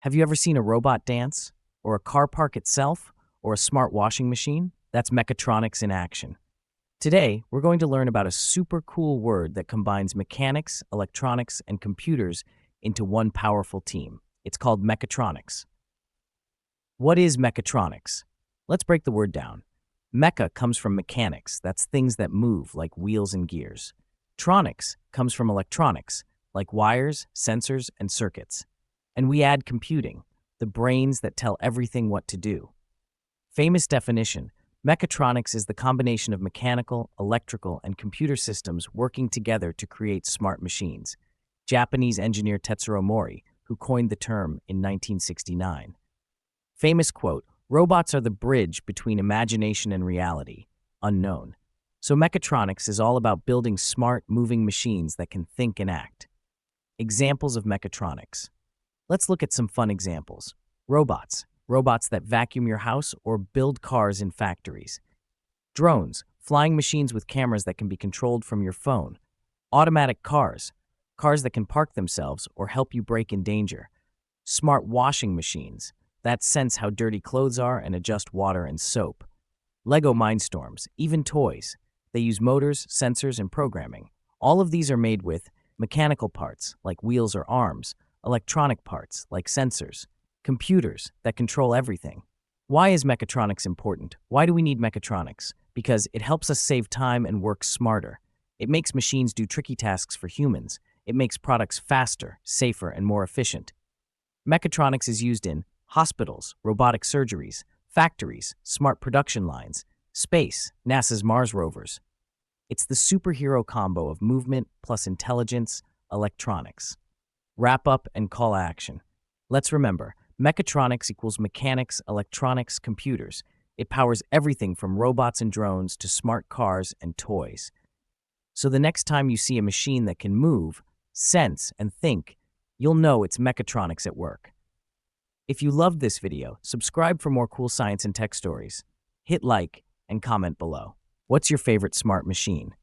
Have you ever seen a robot dance? Or a car park itself? Or a smart washing machine? That's mechatronics in action. Today, we're going to learn about a super cool word that combines mechanics, electronics, and computers into one powerful team. It's called mechatronics. What is mechatronics? Let's break the word down. Mecha comes from mechanics, that's things that move, like wheels and gears. Tronics comes from electronics, like wires, sensors, and circuits. And we add computing, the brains that tell everything what to do. Famous definition: mechatronics is the combination of mechanical, electrical, and computer systems working together to create smart machines. Japanese engineer Tetsuro Mori, who coined the term in 1969. Famous quote: "Robots are the bridge between imagination and reality." Unknown. So mechatronics is all about building smart, moving machines that can think and act. Examples of mechatronics. Let's look at some fun examples. Robots. Robots that vacuum your house or build cars in factories. Drones. Flying machines with cameras that can be controlled from your phone. Automatic cars. Cars that can park themselves or help you brake in danger. Smart washing machines that sense how dirty clothes are and adjust water and soap. Lego Mindstorms. Even toys. They use motors, sensors, and programming. All of these are made with mechanical parts, like wheels or arms, electronic parts, like sensors, computers that control everything. Why is mechatronics important? Why do we need mechatronics? Because it helps us save time and work smarter. It makes machines do tricky tasks for humans. It makes products faster, safer, and more efficient. Mechatronics is used in hospitals, robotic surgeries, factories, smart production lines, space, NASA's Mars rovers. It's the superhero combo of movement plus intelligence, electronics. Wrap up and call action. Let's remember, mechatronics equals mechanics, electronics, computers. It powers everything from robots and drones to smart cars and toys. So the next time you see a machine that can move, sense, and think, you'll know it's mechatronics at work. If you loved this video, subscribe for more cool science and tech stories. Hit like and comment below. What's your favorite smart machine?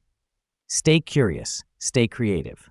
Stay curious, stay creative.